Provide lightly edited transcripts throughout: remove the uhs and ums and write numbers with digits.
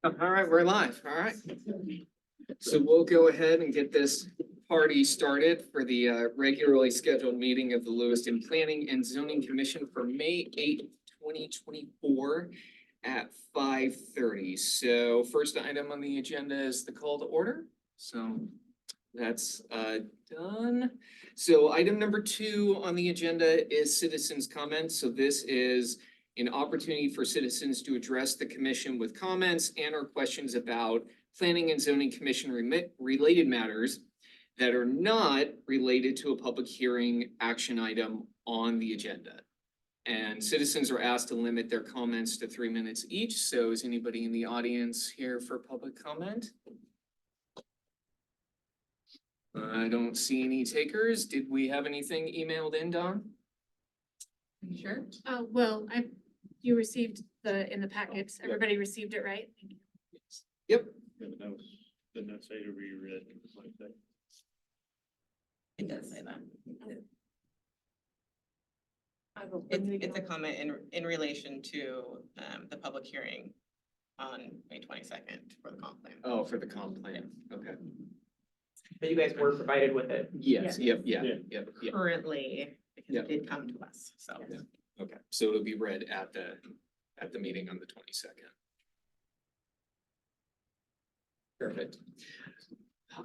All right, we're live. All right. So we'll go ahead and get this party started for the regularly scheduled meeting of the Lewiston Planning and Zoning Commission for May 8th, 2024 at 5:30. So first item on the agenda is the call to order. So that's done. So item number 2 on the agenda is citizens' comments. So this is an opportunity for citizens to address the commission with comments and or questions about planning and zoning commission related matters that are not related to a public hearing action item on the agenda. And citizens are asked to limit their comments to 3 minutes each. So is anybody in the audience here for public comment? I don't see any takers. Did we have anything emailed in, Dawn? Sure. Well, you received in the packets, everybody received it, right? Yep. Didn't that say to reread like that? It does say that. It's It's a comment in relation to the public hearing on May 22nd for the comp plan. Oh, for the comp plan. Okay. But you guys were provided with it. Yes, yep, Yeah. yep. Currently, because Yeah. it did come to us, so. Yeah. Okay, so it'll be read at the meeting on the 22nd. Perfect.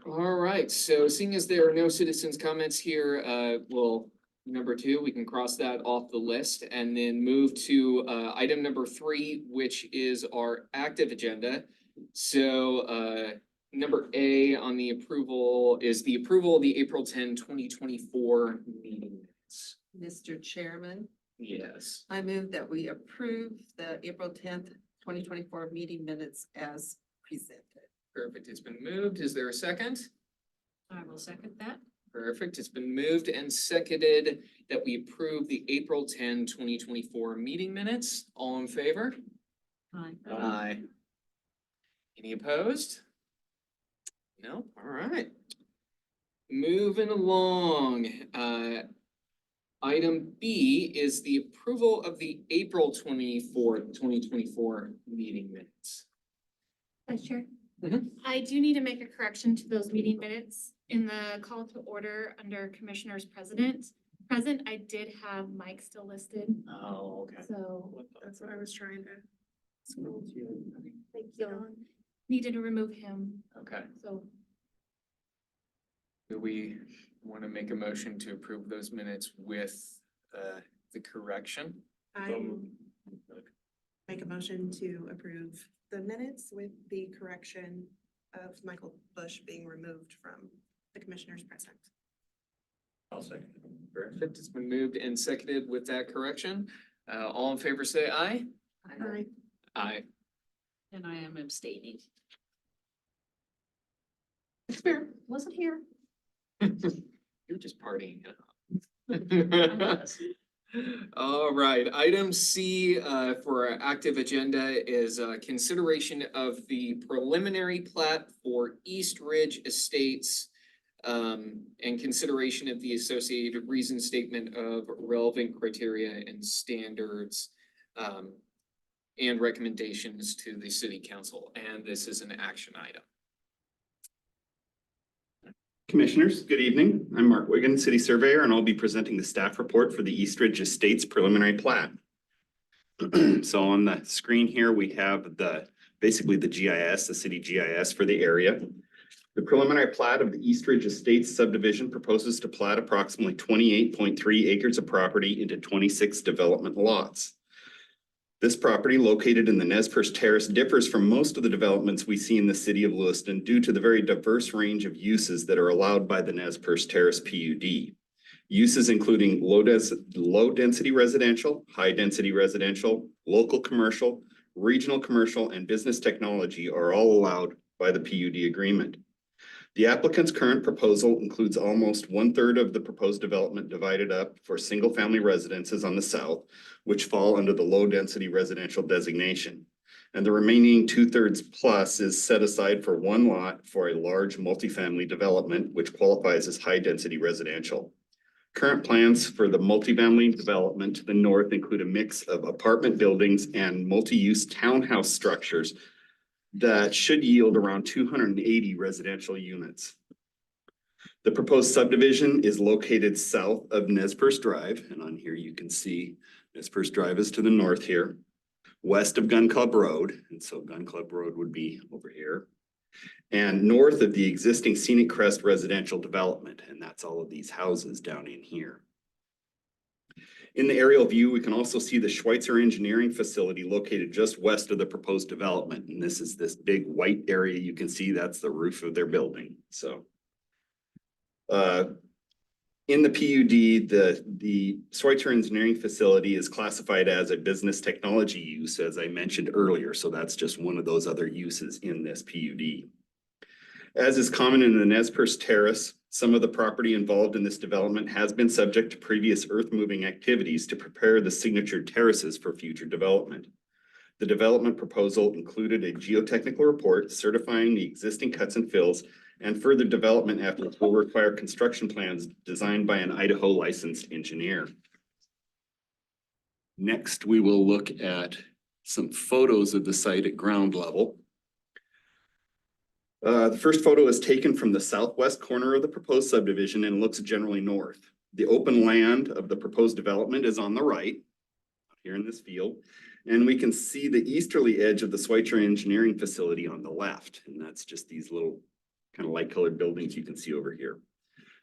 All right, so seeing as there are no citizens' comments here, well, number 2, we can cross that off the list and then move to item number 3, which is our active agenda. So number A on the approval is the approval of the April 10, 2024 meeting minutes. Mr. Chairman, Yes. I move that we approve the April 10th, 2024 meeting minutes as presented. Perfect, it's been moved. Is there a second? I will second that. Perfect, it's been moved and seconded that we approve the April 10, 2024 meeting minutes. All in favor? Aye. Aye. Any opposed? No, all right. Moving along, item B is the approval of the April 24th, 2024 meeting minutes. Vice Chair. Mhm. I do need to make a correction to those meeting minutes. In the call to order under Commissioners present, I did have Mike still listed, Oh, okay. so That's what I was trying to. thank you. Needed to remove him, Okay, so do we want to make a motion to approve those minutes with the correction? So moved. Make a motion to approve the minutes with the correction of Michael Bush being removed from the commissioners present. I'll second. Perfect, it's been moved and seconded with that correction. All in favor, say aye. Aye. Aye. and I am abstaining. It's fair, wasn't here. You're just partying. All right, item C for our active agenda is consideration of the preliminary plat for East Ridge Estates and consideration of the associated reason statement of relevant criteria and standards and recommendations to the city council, and this is an action item. Commissioners, good evening. I'm Mark Wigan, City Surveyor, and I'll be presenting the staff report for the East Ridge Estates preliminary plat. So on the screen here, we have basically the GIS, the city GIS for the area. The preliminary plat of the East Ridge Estates subdivision proposes to plat approximately 28.3 acres of property into 26 development lots. This property, located in the Nez Perce Terrace, differs from most of the developments we see in the city of Lewiston due to the very diverse range of uses that are allowed by the Nez Perce Terrace PUD. Uses including low density residential, high density residential, local commercial, regional commercial, and business technology are all allowed by the PUD agreement. The applicant's current proposal includes almost 1/3 of the proposed development divided up for single-family residences on the south, which fall under the low-density residential designation. And the remaining 2/3 plus is set aside for one lot for a large multifamily development, which qualifies as high-density residential. Current plans for the multifamily development to the north include a mix of apartment buildings and multi-use townhouse structures that should yield around 280 residential units. The proposed subdivision is located south of Nez Perce Drive, and on here you can see Nez Perce Drive is to the north here, west of Gun Club Road, and so Gun Club Road would be over here, and north of the existing Scenic Crest residential development, and that's all of these houses down in here. In the aerial view, we can also see the Schweitzer Engineering Facility located just west of the proposed development. And this is this big white area you can see, that's the roof of their building, so. In the PUD, the Schweitzer Engineering Facility is classified as a business technology use, as I mentioned earlier, so that's just one of those other uses in this PUD. As is common in the Nez Perce Terrace, some of the property involved in this development has been subject to previous earth-moving activities to prepare the signature terraces for future development. The development proposal included a geotechnical report certifying the existing cuts and fills, and further development efforts will require construction plans designed by an Idaho licensed engineer. Next, we will look at some photos of the site at ground level. The first photo is taken from the southwest corner of the proposed subdivision and looks generally north. The open land of the proposed development is on the right, here in this field, and we can see the easterly edge of the Schweitzer Engineering Facility on the left, and that's just these little kind of light colored buildings you can see over here.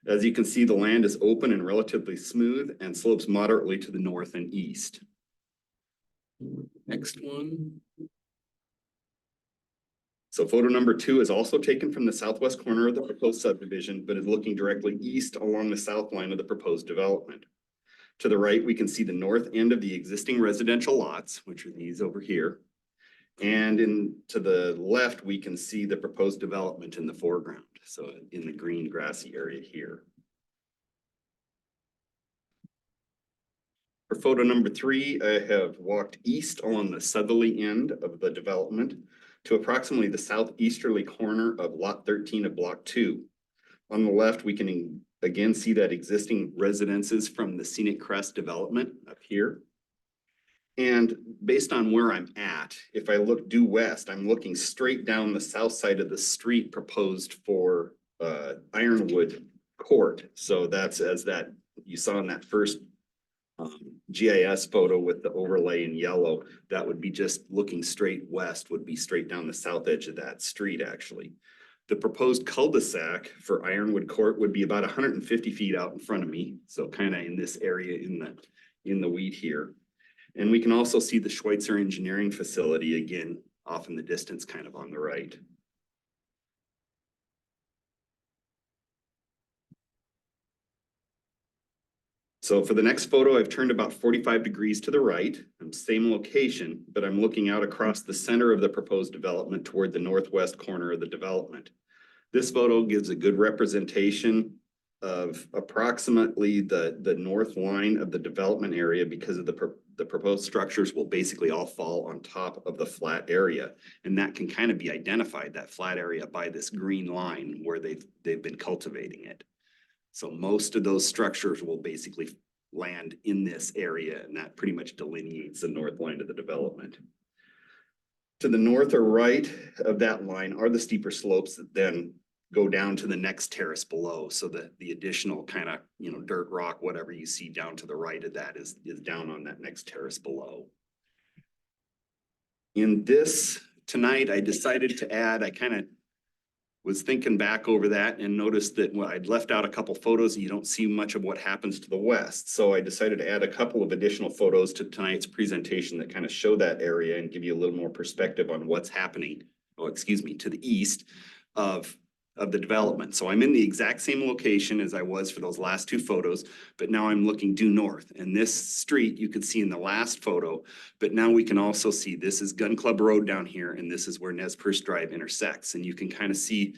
As you can see, the land is open and relatively smooth and slopes moderately to the north and east. Next one. So photo number 2 is also taken from the southwest corner of the proposed subdivision, but is looking directly east along the south line of the proposed development. To the right, we can see the north end of the existing residential lots, which are these over here. And to the left, we can see the proposed development in the foreground, so in the green grassy area here. For photo number 3, I have walked east along the southerly end of the development to approximately the southeasterly corner of lot 13 of block 2. On the left, we can again see that existing residences from the Scenic Crest development up here. And based on where I'm at, if I look due west, I'm looking straight down the south side of the street proposed for Ironwood Court. So that's as that you saw in that first GIS photo with the overlay in yellow, that would be just looking straight west, would be straight down the south edge of that street actually. The proposed cul-de-sac for Ironwood Court would be about 150 feet out in front of me. So kind of in this area in the wheat here. And we can also see the Schweitzer Engineering Facility again, off in the distance, kind of on the right. So for the next photo, I've turned about 45 degrees to the right. I'm same location, but I'm looking out across the center of the proposed development toward the northwest corner of the development. This photo gives a good representation of approximately the north line of the development area because of the proposed structures will basically all fall on top of the flat area. And that can kind of be identified, that flat area, by this green line where they've been cultivating it. So most of those structures will basically land in this area, and that pretty much delineates the north line of the development. To the north or right of that line are the steeper slopes that then go down to the next terrace below. So the additional kind of, dirt, rock, whatever you see down to the right of that is down on that next terrace below. In this tonight, I decided to add, I kind of was thinking back over that and noticed that I'd left out a couple photos and you don't see much of what happens to the west. So I decided to add a couple of additional photos to tonight's presentation that kind of show that area and give you a little more perspective on what's happening, to the east of the development. So I'm in the exact same location as I was for those last 2 photos, but now I'm looking due north. And this street you could see in the last photo, but now we can also see this is Gun Club Road down here, and this is where Nez Perce Drive intersects. And you can kind of see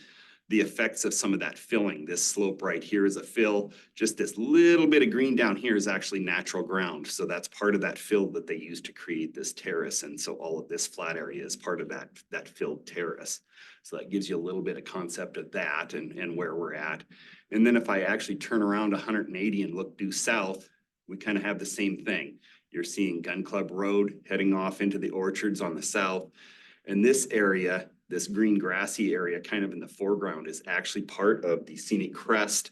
the effects of some of that filling. This slope right here is a fill. Just this little bit of green down here is actually natural ground. So that's part of that fill that they use to create this terrace. And so all of this flat area is part of that filled terrace. So that gives you a little bit of concept of that and where we're at. And then if I actually turn around 180 and look due south, we kind of have the same thing. You're seeing Gun Club Road heading off into the orchards on the south. And this area, this green grassy area kind of in the foreground is actually part of the scenic crest.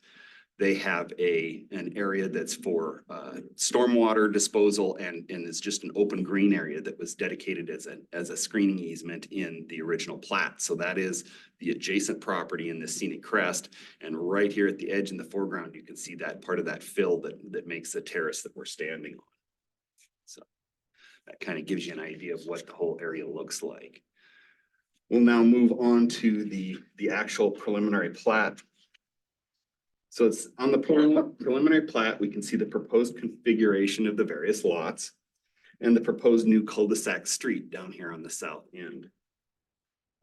They have an area that's for stormwater disposal and it's just an open green area that was dedicated as a screening easement in the original plat. So that is the adjacent property in the scenic crest. And right here at the edge in the foreground, you can see that part of that fill that makes the terrace that we're standing on. So that kind of gives you an idea of what the whole area looks like. We'll now move on to the actual preliminary plat. So it's on the preliminary plat, we can see the proposed configuration of the various lots and the proposed new cul-de-sac street down here on the south end.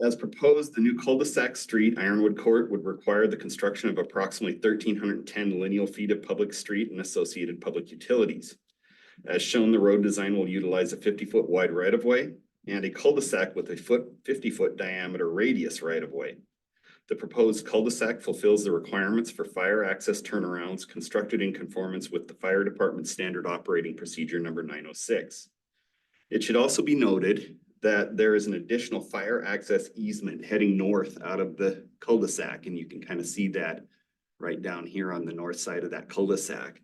As proposed, the new cul-de-sac street, Ironwood Court, would require the construction of approximately 1,310 lineal feet of public street and associated public utilities. As shown, the road design will utilize a 50-foot wide right-of-way and a cul-de-sac with a 50-foot diameter radius right-of-way. The proposed cul-de-sac fulfills the requirements for fire access turnarounds constructed in conformance with the Fire Department Standard Operating Procedure number 906. It should also be noted that there is an additional fire access easement heading north out of the cul-de-sac, and you can kind of see that right down here on the north side of that cul-de-sac.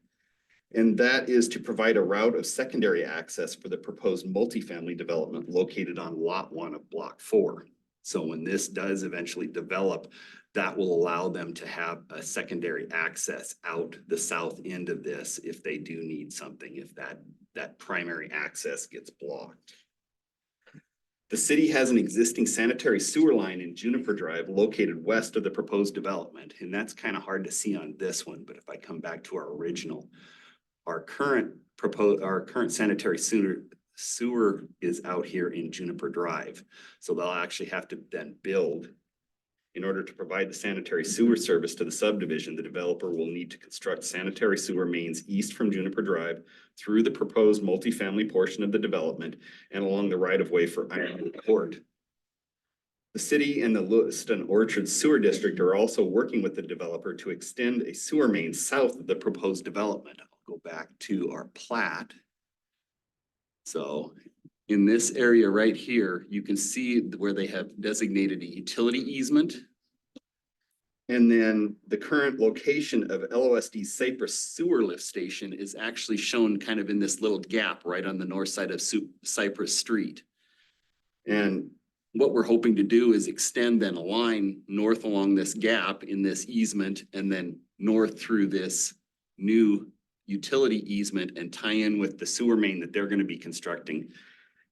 And that is to provide a route of secondary access for the proposed multifamily development located on Lot 1 of Block 4. So when this does eventually develop, that will allow them to have a secondary access out the south end of this if they do need something, if that primary access gets blocked. The city has an existing sanitary sewer line in Juniper Drive located west of the proposed development, and that's kind of hard to see on this one, but if I come back to our original, our current sanitary sewer is out here in Juniper Drive. So they'll actually have to then build, in order to provide the sanitary sewer service to the subdivision, the developer will need to construct sanitary sewer mains east from Juniper Drive through the proposed multifamily portion of the development and along the right-of-way for Ironwood Court. The city and the Lewiston Orchard Sewer District are also working with the developer to extend a sewer main south of the proposed development. I'll go back to our plat. So in this area right here, you can see where they have designated a utility easement. And then the current location of LOSD's Cypress Sewer Lift Station is actually shown kind of in this little gap right on the north side of Cypress Street. And what we're hoping to do is extend then a line north along this gap in this easement and then north through this new utility easement and tie in with the sewer main that they're going to be constructing.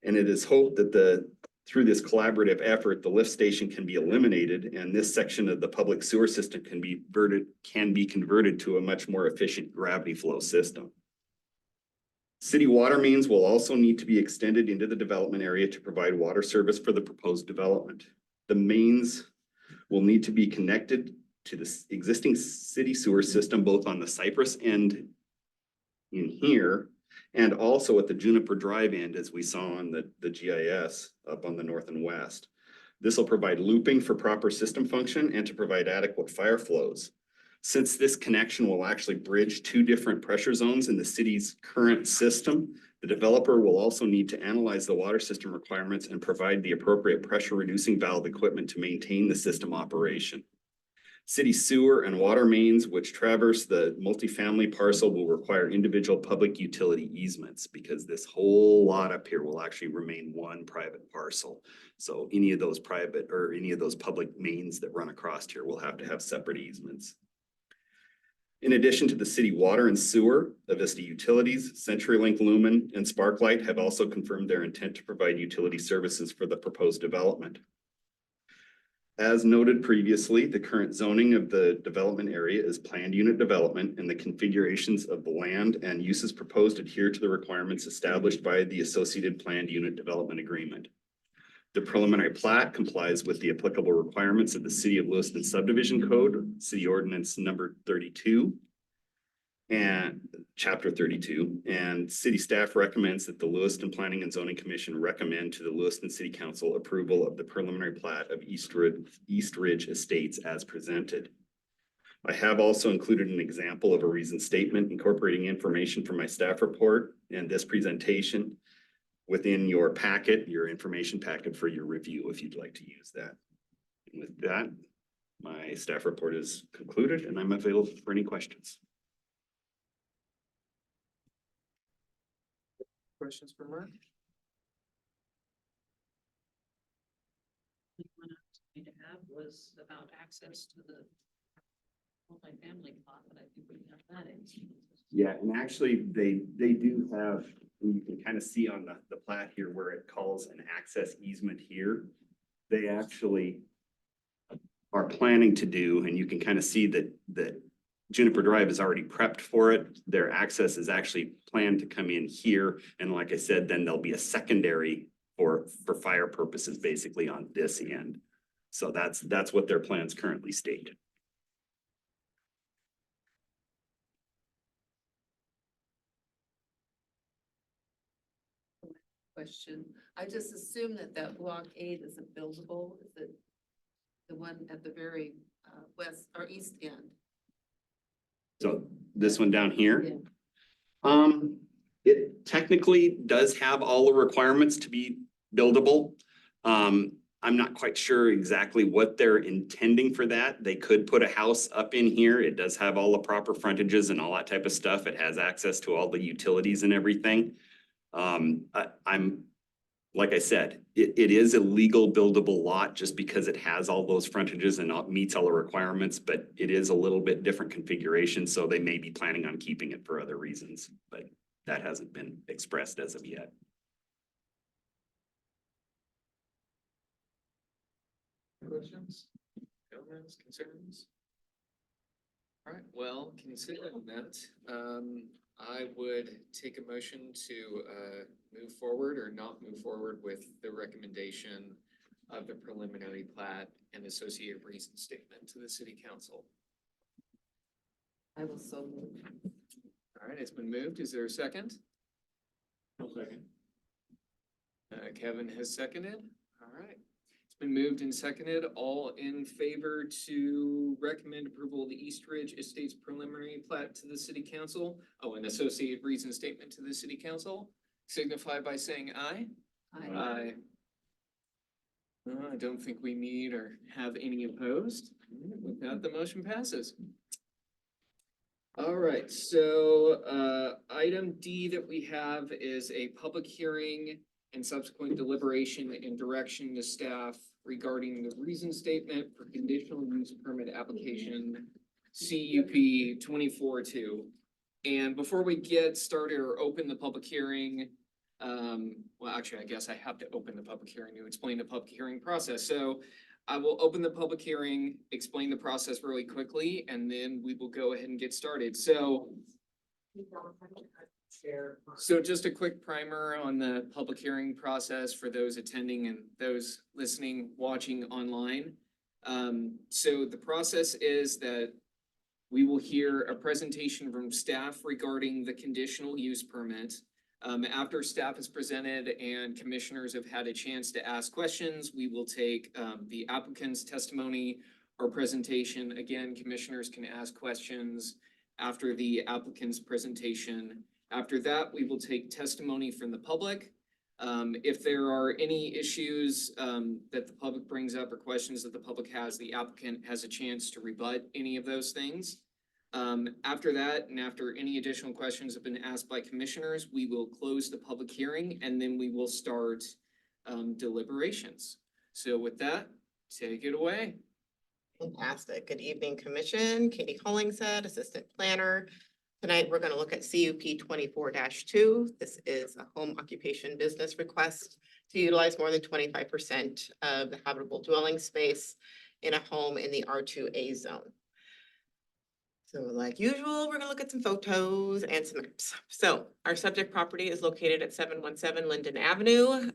And it is hoped that through this collaborative effort, the lift station can be eliminated and this section of the public sewer system can be converted to a much more efficient gravity flow system. City water mains will also need to be extended into the development area to provide water service for the proposed development. The mains will need to be connected to the existing city sewer system, both on the Cypress end in here, and also at the Juniper Drive end, as we saw on the GIS up on the north and west. This will provide looping for proper system function and to provide adequate fire flows. Since this connection will actually bridge two different pressure zones in the city's current system, the developer will also need to analyze the water system requirements and provide the appropriate pressure reducing valve equipment to maintain the system operation. City sewer and water mains which traverse the multifamily parcel will require individual public utility easements because this whole lot up here will actually remain one private parcel. So any of those private or any of those public mains that run across here will have to have separate easements. In addition to the city water and sewer, Avista Utilities, CenturyLink Lumen, and Sparklight have also confirmed their intent to provide utility services for the proposed development. As noted previously, the current zoning of the development area is planned unit development, and the configurations of the land and uses proposed adhere to the requirements established by the associated planned unit development agreement. The preliminary plat complies with the applicable requirements of the City of Lewiston Subdivision Code, City Ordinance number 32, and Chapter 32, and city staff recommends that the Lewiston Planning and Zoning Commission recommend to the Lewiston City Council approval of the preliminary plat of East Ridge Estates as presented. I have also included an example of a reasoned statement incorporating information from my staff report and this presentation within your packet, your information packet for your review, if you'd like to use that. And with that, my staff report is concluded and I'm available for any questions. Questions for Mark? One I was going to have was about access to the multifamily plot, but I think we have that in. Yeah, and actually, they do have, and you can kind of see on the plat here where it calls an access easement here. They actually are planning to do, and you can kind of see that Juniper Drive is already prepped for it. Their access is actually planned to come in here. And like I said, then there'll be a secondary for fire purposes, basically on this end. So that's what their plans currently state. Question. I just assume that that block 8 isn't buildable. Is it the one at the very west or east end? So this one down here. Yeah. It technically does have all the requirements to be buildable. I'm not quite sure exactly what they're intending for that. They could put a house up in here. It does have all the proper frontages and all that type of stuff. It has access to all the utilities and everything. I'm, like I said, it is a legal buildable lot just because it has all those frontages and meets all the requirements, but it is a little bit different configuration, so they may be planning on keeping it for other reasons, but that hasn't been expressed as of yet. Questions, comments, concerns? All right, well, considering that, I would take a motion to move forward or not move forward with the recommendation of the preliminary plat and associated reason statement to the city council. I will so move. All right, it's been moved. Is there a second? No second. Kevin has seconded. All right. It's been moved and seconded. All in favor to recommend approval of the East Ridge Estates preliminary plat to the city council? Oh, an associated reason statement to the city council, signify by saying aye. Aye. I don't think we need or have any opposed. With that, the motion passes. All right, so item D that we have is a public hearing and subsequent deliberation and direction to staff regarding the reason statement for conditional use permit application CUP 24-2. And before we get started or open the public hearing, well, actually, I guess I have to open the public hearing to explain the public hearing process. So I will open the public hearing, explain the process really quickly, and then we will go ahead and get started. So just a quick primer on the public hearing process for those attending and those listening, watching online. So the process is that we will hear a presentation from staff regarding the conditional use permit. After staff is presented and commissioners have had a chance to ask questions, we will take the applicant's testimony or presentation. Again, commissioners can ask questions after the applicant's presentation. After that, we will take testimony from the public. If there are any issues that the public brings up or questions that the public has, the applicant has a chance to rebut any of those things. After that, and after any additional questions have been asked by commissioners, we will close the public hearing and then we will start deliberations. So with that, take it away. Fantastic. Good evening, Commission. Katie Hollingshead, Assistant Planner. Tonight, we're going to look at CUP 24-2. This is a home occupation business request to utilize more than 25% of the habitable dwelling space in a home in the R2A zone. So like usual, we're gonna look at some photos and some maps. So our subject property is located at 717 Linden Avenue.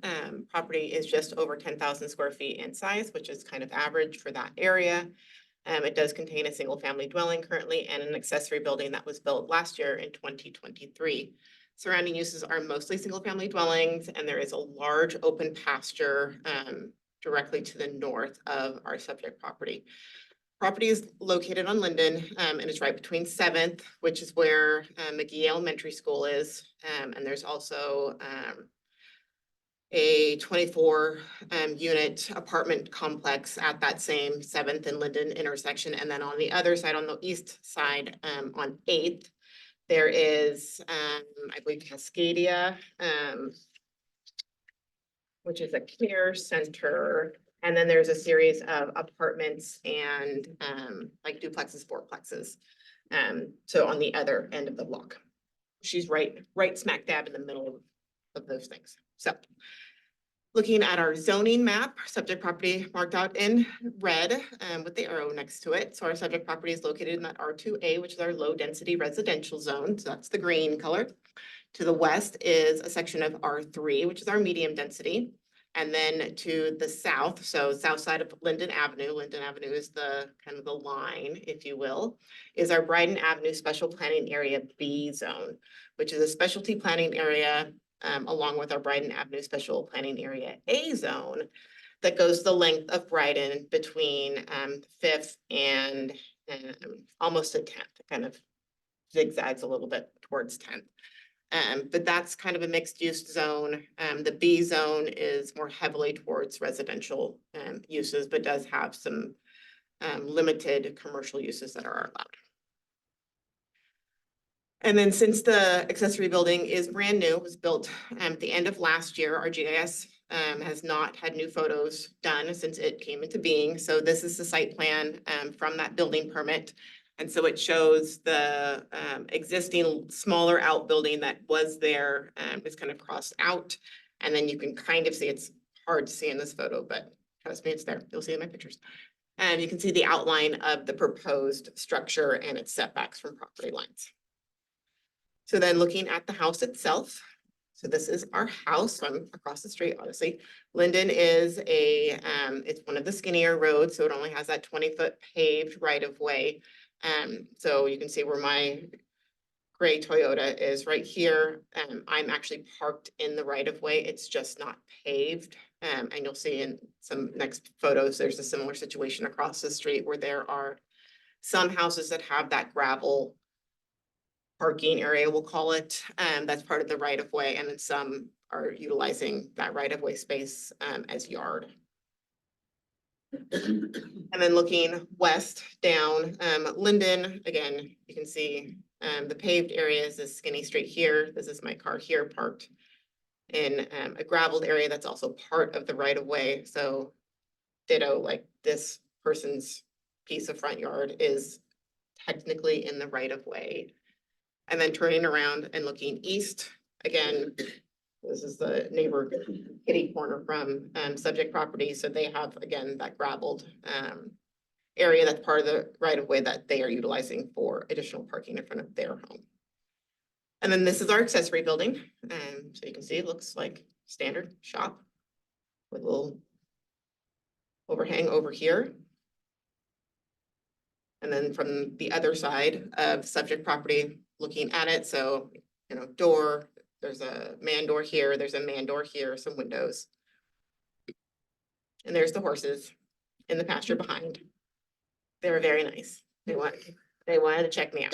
Property is just over 10,000 square feet in size, which is kind of average for that area. It does contain a single family dwelling currently and an accessory building that was built last year in 2023. Surrounding uses are mostly single family dwellings, and there is a large open pasture directly to the north of our subject property. Property is located on Linden, and it's right between 7th, which is where McGee Elementary School is. And there's also a 24 unit apartment complex at that same 7th and Linden intersection. And then on the other side, on the east side, on 8th, there is, I believe Cascadia, which is a care center. And then there's a series of apartments and like duplexes, fourplexes. So on the other end of the block. She's right smack dab in the middle of those things. So looking at our zoning map, subject property marked out in red with the arrow next to it. So our subject property is located in that R2A, which is our low density residential zone. So that's the green color. To the west is a section of R3, which is our medium density. And then to the south, so south side of Linden Avenue is the kind of the line, if you will, is our Bryden Avenue Special Planning Area B zone, which is a specialty planning area along with our Bryden Avenue Special Planning Area A zone that goes the length of Bryden between 5th and almost to 10th, kind of zigzags a little bit towards 10th. But that's kind of a mixed use zone. The B zone is more heavily towards residential uses, but does have some limited commercial uses that are allowed. And then since the accessory building is brand new, was built at the end of last year, our GIS has not had new photos done since it came into being. So this is the site plan from that building permit. And so it shows the existing smaller outbuilding that was there, is kind of crossed out. And then you can kind of see, it's hard to see in this photo, but trust me, it's there. You'll see in my pictures. And you can see the outline of the proposed structure and its setbacks from property lines. So then looking at the house itself, so this is our house. So I'm across the street, obviously. Linden is it's one of the skinnier roads, so it only has that 20-foot paved right of way. So you can see where my gray Toyota is right here. I'm actually parked in the right of way. It's just not paved. And you'll see in some next photos, there's a similar situation across the street where there are some houses that have that gravel parking area, we'll call it, that's part of the right of way. And then some are utilizing that right of way space as yard. And then looking west down Linden, again, you can see the paved area is this skinny street here. This is my car here parked in a graveled area that's also part of the right of way. So ditto, like this person's piece of front yard is technically in the right of way. And then turning around and looking east, again, this is the neighbor kitty corner from subject property. So they have, again, that graveled area that's part of the right of way that they are utilizing for additional parking in front of their home. And then this is our accessory building. So you can see it looks like standard shop with a little overhang over here. And then from the other side of subject property, looking at it, so, you know, door, there's a man door here, there's a man door here, some windows. And there's the horses in the pasture behind. They were very nice. They wanted to check me out.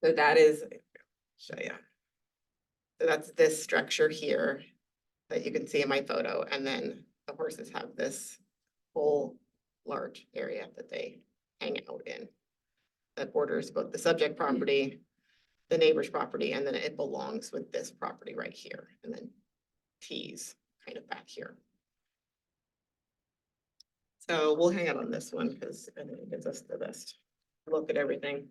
So that is, show you. So that's this structure here that you can see in my photo. And then the horses have this whole large area that they hang out in. That borders both the subject property, the neighbor's property, and then it belongs with this property right here. And then T's kind of back here. So we'll hang out on this one because I think it gives us the best look at everything.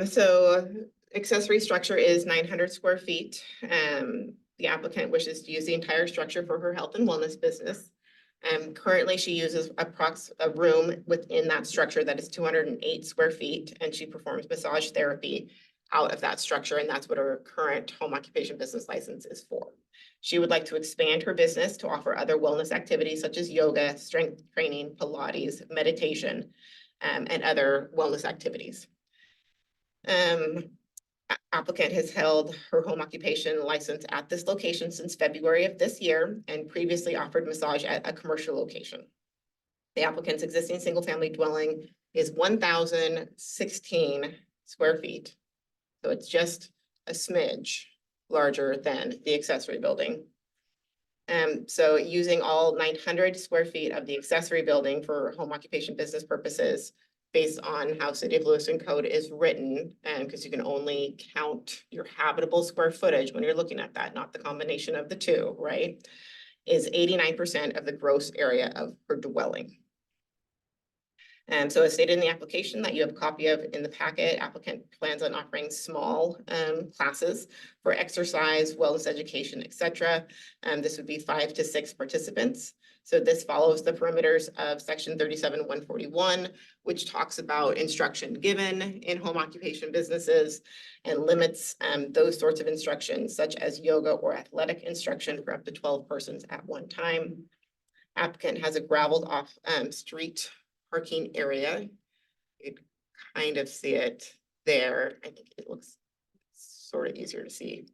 So accessory structure is 900 square feet. The applicant wishes to use the entire structure for her health and wellness business. Currently she uses a room within that structure that is 208 square feet, and she performs massage therapy out of that structure, and that's what her current home occupation business license is for. She would like to expand her business to offer other wellness activities such as yoga, strength training, Pilates, meditation, and other wellness activities. Applicant has held her home occupation license at this location since February of this year and previously offered massage at a commercial location. The applicant's existing single-family dwelling is 1,016 square feet. So it's just a smidge larger than the accessory building. So using all 900 square feet of the accessory building for home occupation business purposes based on how City of Lewiston code is written, and because you can only count your habitable square footage when you're looking at that, not the combination of the two, right? Is 89% of the gross area of her dwelling. So as stated in the application that you have a copy of in the packet, applicant plans on offering small classes for exercise, wellness education, etc. This would be 5 to 6 participants. So this follows the perimeters of section 37-141, which talks about instruction given in home occupation businesses and limits those sorts of instructions such as yoga or athletic instruction for up to 12 persons at one time. Applicant has a gravelled off street parking area. You could kind of see it there. I think it looks sort of easier to see.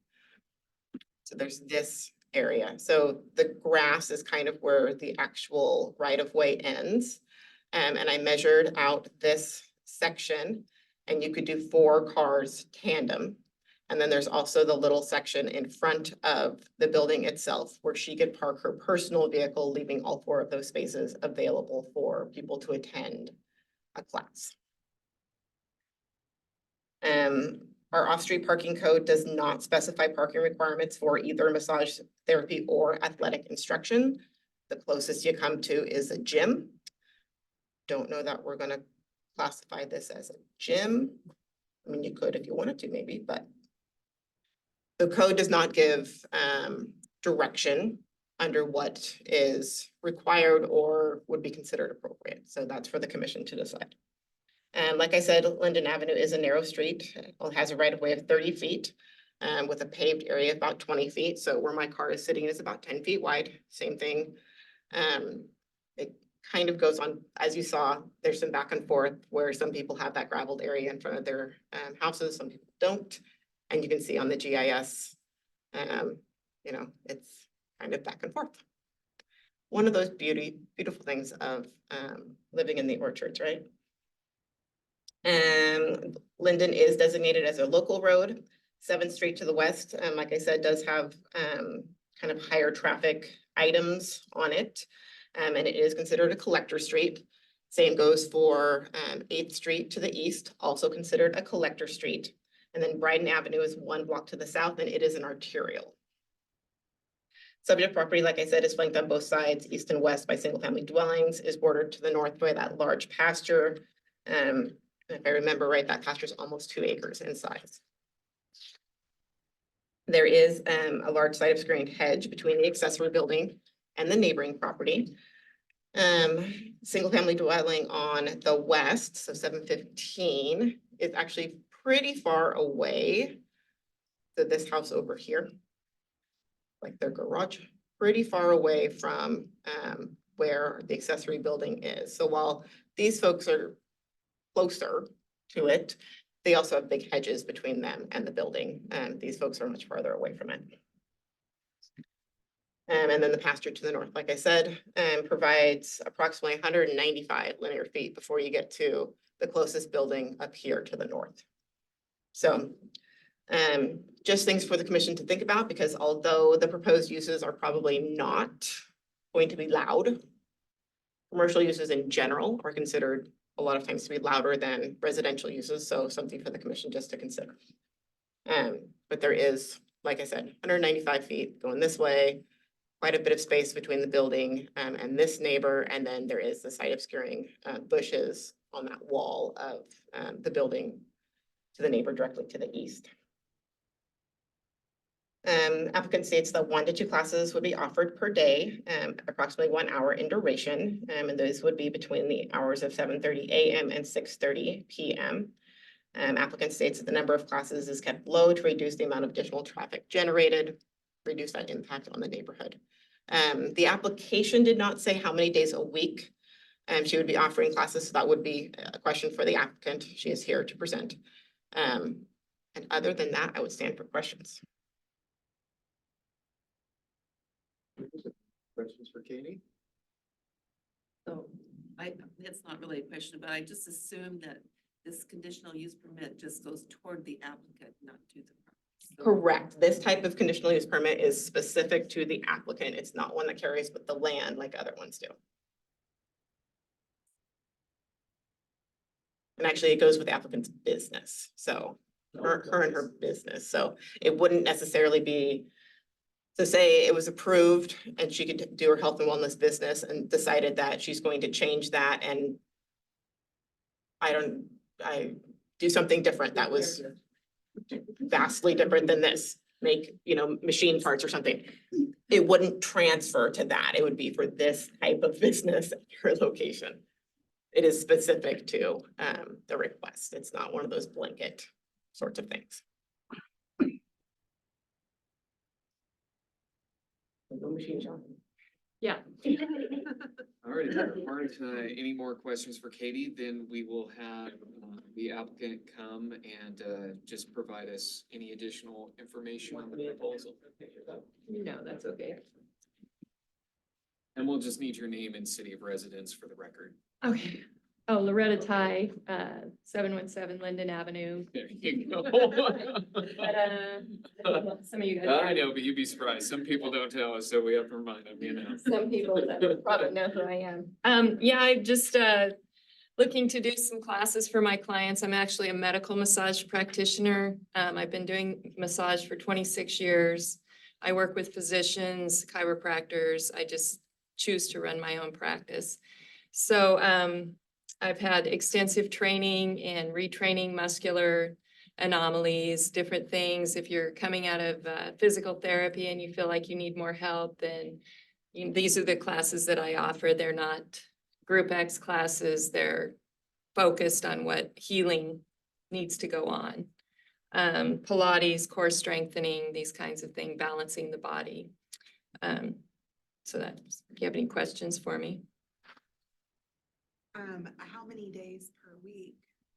So there's this area. So the grass is kind of where the actual right of way ends. And I measured out this section and you could do 4 cars tandem. And then there's also the little section in front of the building itself where she could park her personal vehicle, leaving all 4 of those spaces available for people to attend a class. Our off-street parking code does not specify parking requirements for either massage therapy or athletic instruction. The closest you come to is a gym. Don't know that we're gonna classify this as a gym. I mean, you could if you wanted to maybe, but the code does not give direction under what is required or would be considered appropriate. So that's for the commission to decide. And like I said, Linden Avenue is a narrow street. It has a right of way of 30 feet with a paved area of about 20 feet. So where my car is sitting is about 10 feet wide, same thing. It kind of goes on, as you saw, there's some back and forth where some people have that gravelled area in front of their houses, some people don't. And you can see on the GIS, you know, it's kind of back and forth. One of those beautiful things of living in the orchards, right? Linden is designated as a local road. 7th Street to the west, like I said, does have kind of higher traffic items on it. And it is considered a collector street. Same goes for 8th Street to the east, also considered a collector street. And then Bryden Avenue is 1 block to the south, and it is an arterial. Subject property, like I said, is flanked on both sides, east and west, by single-family dwellings, is bordered to the north by that large pasture. If I remember right, that pasture is almost 2 acres in size. There is a large site of screened hedge between the accessory building and the neighboring property. Single-family dwelling on the west, so 715, is actually pretty far away. So this house over here, like their garage, pretty far away from where the accessory building is. So while these folks are closer to it, they also have big hedges between them and the building. And these folks are much farther away from it. And then the pasture to the north, like I said, provides approximately 195 linear feet before you get to the closest building up here to the north. So just things for the commission to think about, because although the proposed uses are probably not going to be loud, commercial uses in general are considered a lot of times to be louder than residential uses. So something for the commission just to consider. But there is, like I said, 195 feet going this way, quite a bit of space between the building and this neighbor. And then there is the site obscuring bushes on that wall of the building to the neighbor directly to the east. Applicant states that 1 to 2 classes would be offered per day, approximately 1 hour in duration. And those would be between the hours of 7:30 a.m. and 6:30 p.m. Applicant states that the number of classes is kept low to reduce the amount of additional traffic generated, reduce that impact on the neighborhood. The application did not say how many days a week she would be offering classes, so that would be a question for the applicant. She is here to present. And other than that, I would stand for questions. Questions for Katie? So it's not really a question, but I just assume that this conditional use permit just goes toward the applicant, not to the property. Correct. This type of conditional use permit is specific to the applicant. It's not one that carries with the land like other ones do. And actually, it goes with the applicant's business, so her and her business, so it wouldn't necessarily be to say it was approved and she could do her health and wellness business and decided that she's going to change that and I do something different that was vastly different than this, make, machine parts or something. It wouldn't transfer to that. It would be for this type of business at her location. It is specific to the request. It's not one of those blanket sorts of things. No machine shop. Yeah. All right, if there aren't any more questions for Katie, then we will have the applicant come and just provide us any additional information on the proposal. No, that's okay. And we'll just need your name and city of residence for the record. Okay. Oh, Loretta Ty, 717 Linden Avenue. There you go. But, some of you guys. I know, but you'd be surprised. Some people don't tell us, so we have to remind them. Some people that probably know who I am. Yeah, I'm just looking to do some classes for my clients. I'm actually a medical massage practitioner. I've been doing massage for 26 years. I work with physicians, chiropractors. I just choose to run my own practice. So I've had extensive training in retraining muscular anomalies, different things. If you're coming out of physical therapy and you feel like you need more help, then these are the classes that I offer. They're not Group X classes. They're focused on what healing needs to go on. Pilates, core strengthening, these kinds of things, balancing the body. So that, do you have any questions for me? How many days per week?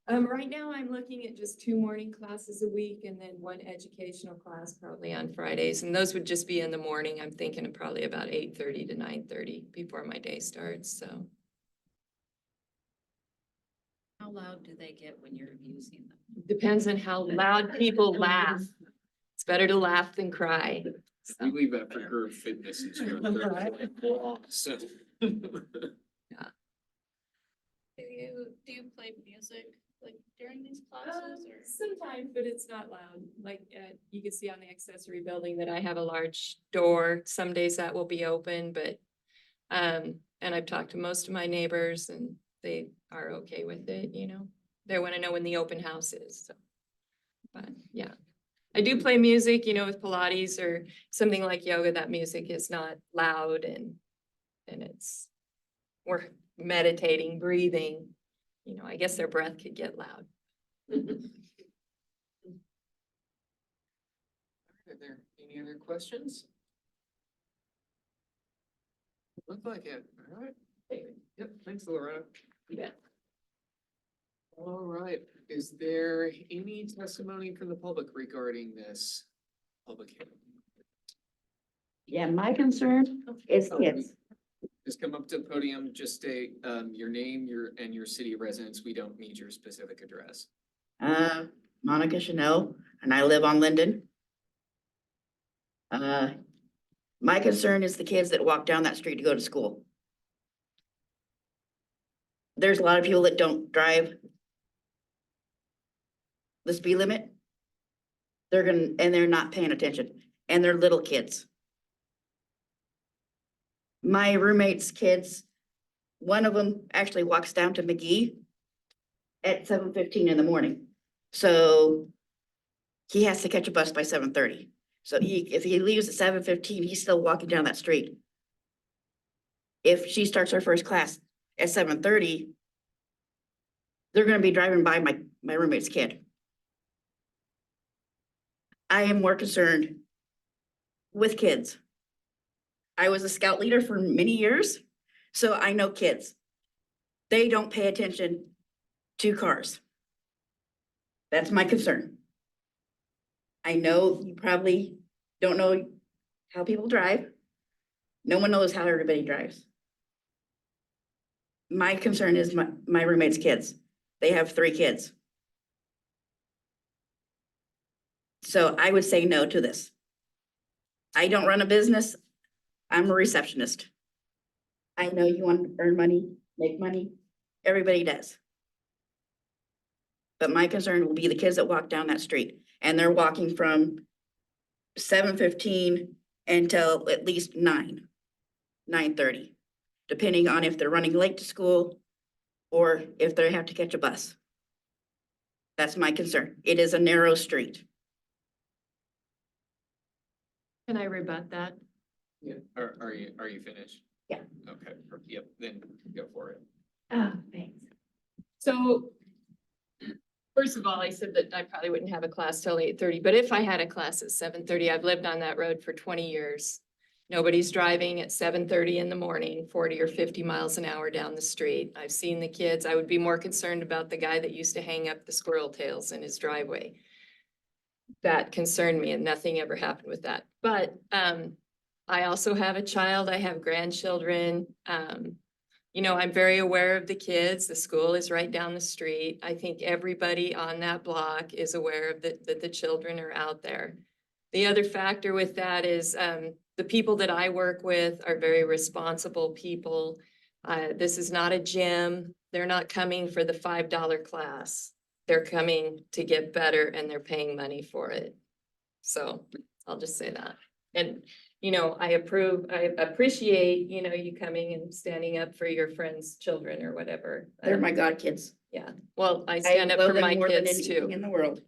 Right now I'm looking at just 2 morning classes a week and then 1 educational class probably on Fridays. And those would just be in the morning. I'm thinking of probably about 8:30 to 9:30 before my day starts, so. How loud do they get when you're using them? Depends on how loud people laugh. It's better to laugh than cry. We leave that for her fitness instructor. So. Do you play music like during these classes or? Sometimes, but it's not loud. Like, you can see on the accessory building that I have a large door. Some days that will be open, but, and I've talked to most of my neighbors and they are okay with it, They want to know when the open house is, so. But, yeah. I do play music, with Pilates or something like yoga. That music is not loud and we're meditating, breathing. I guess their breath could get loud. Are there any other questions? Looks like it. All right. Yep, thanks, Loretta. Yeah. All right, is there any testimony from the public regarding this public hearing? Yeah, my concern is kids. Just come up to the podium, just state your name, your city of residence. We don't need your specific address. Monica Chanel, and I live on Linden. My concern is the kids that walk down that street to go to school. There's a lot of people that don't drive the speed limit. They're not paying attention, and they're little kids. My roommate's kids, one of them actually walks down to McGee at 7:15 in the morning. So he has to catch a bus by 7:30. So if he leaves at 7:15, he's still walking down that street. If she starts her first class at 7:30, they're gonna be driving by my roommate's kid. I am more concerned with kids. I was a scout leader for many years, so I know kids. They don't pay attention to cars. That's my concern. I know you probably don't know how people drive. No one knows how everybody drives. My concern is my roommate's kids. They have 3 kids. So I would say no to this. I don't run a business. I'm a receptionist. I know you want to earn money, make money. Everybody does. But my concern will be the kids that walk down that street and they're walking from 7:15 until at least 9:30, depending on if they're running late to school or if they have to catch a bus. That's my concern. It is a narrow street. Can I rebut that? Yeah, are you finished? Yeah. Okay, yep, then go for it. Oh, thanks. So, first of all, I said that I probably wouldn't have a class till 8:30, but if I had a class at 7:30, I've lived on that road for 20 years. Nobody's driving at 7:30 in the morning, 40 or 50 miles an hour down the street. I've seen the kids. I would be more concerned about the guy that used to hang up the squirrel tails in his driveway. That concerned me and nothing ever happened with that. But I also have a child. I have grandchildren. You know, I'm very aware of the kids. The school is right down the street. I think everybody on that block is aware of that the children are out there. The other factor with that is the people that I work with are very responsible people. This is not a gym. They're not coming for the $5 class. They're coming to get better and they're paying money for it. So I'll just say that. And, you know, I appreciate, you know, you coming and standing up for your friends' children or whatever. They're my godkids. Yeah, well, I I stand up love for them my more than kids anything too. in the world.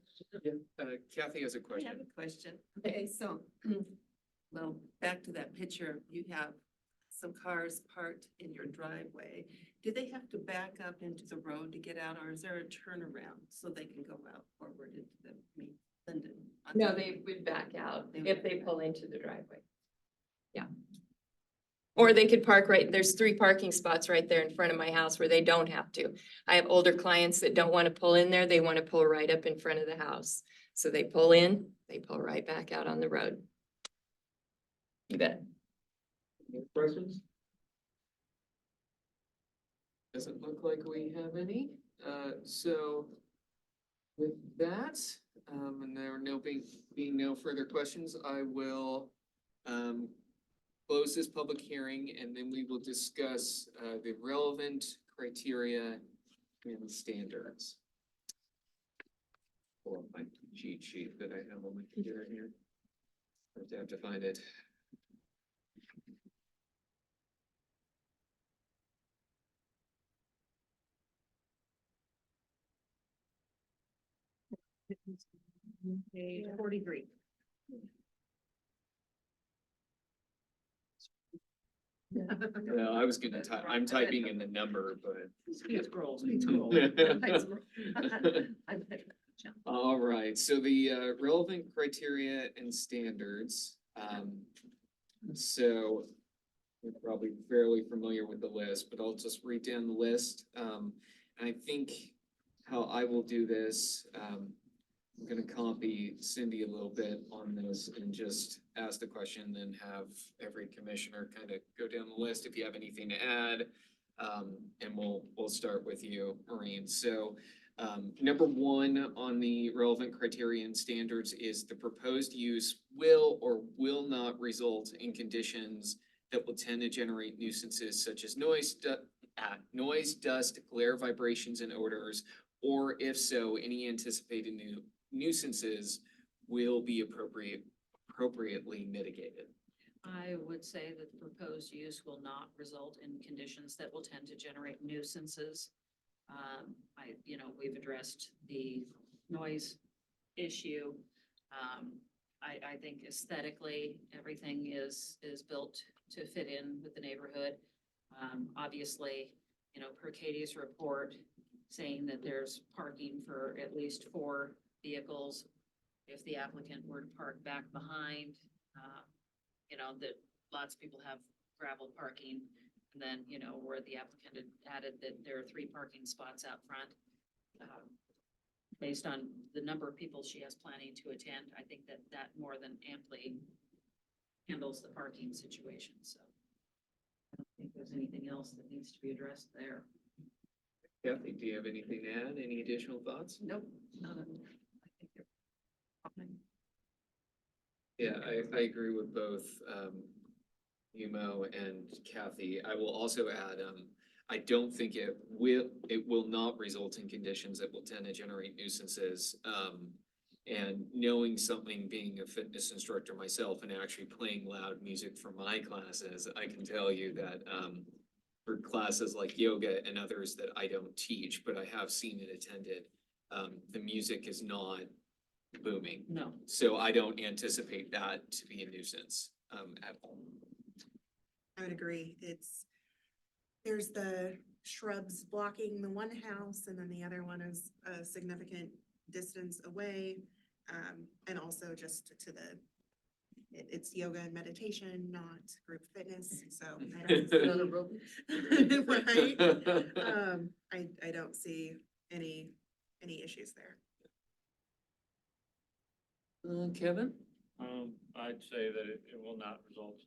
Kathy has a I question. have a question. Okay, so, well, back to that picture, you have some cars parked in your driveway. Do they have to back up into the road to get out, or is there a turnaround so they can go out forward into the Linden? No, they would back out They would if back they out. pull into the driveway. Yeah. Or they could park there's 3 parking spots right there in front of my house where they don't have to. I have older clients that don't want to pull in there. They want to pull right up in front of the house. So they pull in, they pull right back out on the road. You bet. Any questions? Doesn't look like we have any, so with that, and there being no further questions, I will close this public hearing and then we will discuss the relevant criteria and standards. Pull up my cheat sheet that I have on my computer here. I have to find it. Page 43. Well, I was gonna type, I'm typing in the number, but. Speed scroll, speed scroll. All right, so the relevant criteria and standards, so you're probably fairly familiar with the list, but I'll just read down the list. And I think how I will do this, I'm gonna copy Cindy a little bit on this and just ask the question, then have every commissioner kind of go down the list if you have anything to add. And we'll start with you, Maureen. So number 1 on the relevant criteria and standards is the proposed use will or will not result in conditions that will tend to generate nuisances such as noise, dust, glare, vibrations, and odors, or if so, any anticipated nuisances will be appropriately mitigated. I would say that the proposed use will not result in conditions that will tend to generate nuisances. We've addressed the noise issue. I think aesthetically, everything is built to fit in with the neighborhood. Obviously, per Katie's report, saying that there's parking for at least 4 vehicles. If the applicant were to park back behind, that lots of people have gravel parking. And then, where the applicant had added that there are 3 parking spots out front. Based on the number of people she has planning to attend, I think that more than amply handles the parking situation, so. I don't think there's anything else that needs to be addressed there. Kathy, do you have anything to add? Any additional thoughts? Nope, none of them. I think they're fine. Yeah, I agree with both, Yumo and Kathy. I will also add, I don't think it will not result in conditions that will tend to generate nuisances. And knowing something, being a fitness instructor myself and actually playing loud music for my classes, I can tell you that, for classes like yoga and others that I don't teach, but I have seen and attended, the music is not booming. No. So I don't anticipate that to be a nuisance, at all. I would agree. There's the shrubs blocking the one house and then the other one is a significant distance away. And also just to it's yoga and meditation, not group fitness, so. I don't see- Right? I don't see any issues there. Kevin? I'd say that it will not result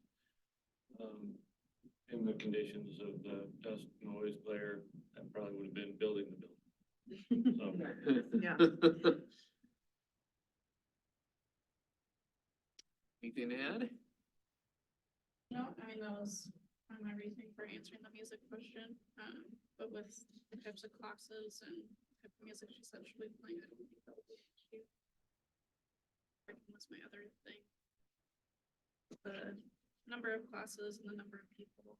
in the conditions of the dust, noise, glare, that probably would have been building the building. So, Yeah. Anything to add? No, I mean, that was my reasoning for answering the music question, but with the types of classes and type of music she's essentially playing, I don't think that would be an issue. Parking was my other thing. The number of classes and the number of people.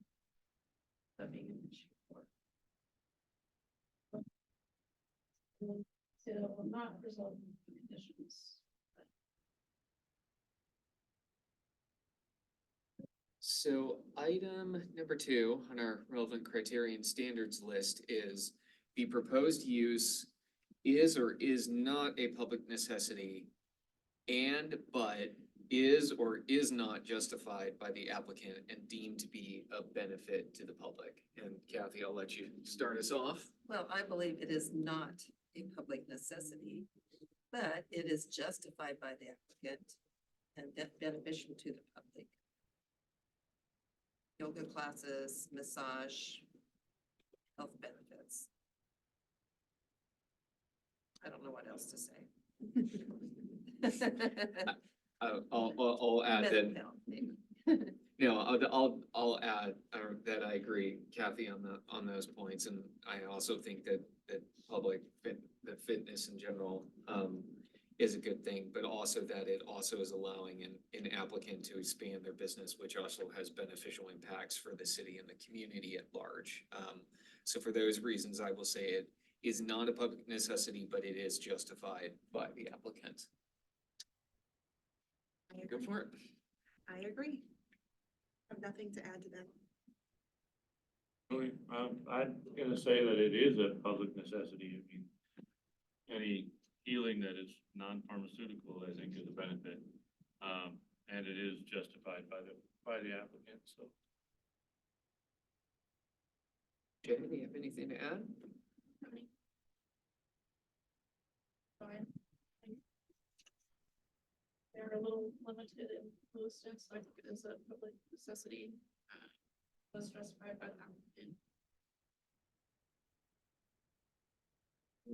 That being an issue for. So that will not result in conditions. So item number 2 on our relevant criterion standards list is the proposed use is or is not a public necessity but is or is not justified by the applicant and deemed to be of benefit to the public. And Kathy, I'll let you start us off. Well, I believe it is not a public necessity, but it is justified by the applicant and beneficial to the public. Yoga classes, massage, health benefits. I don't know what else to say. I'll add that. Mental health, maybe. No, I'll add that I agree, Kathy, on those points, and I also think that the fitness in general is a good thing, but also that it also is allowing an applicant to expand their business, which also has beneficial impacts for the city and the community at large. So for those reasons, I will say it is not a public necessity, but it is justified by the applicant. Go for it. I agree. I have nothing to add to that. Really, I'm gonna say that it is a public necessity. I mean, any healing that is non-pharmaceutical, I think, is a benefit. And it is justified by the applicant, so. Jay, do you have anything to add? Fine. They're a little limited in most sense, so I think it is a public necessity, was justified by the applicant.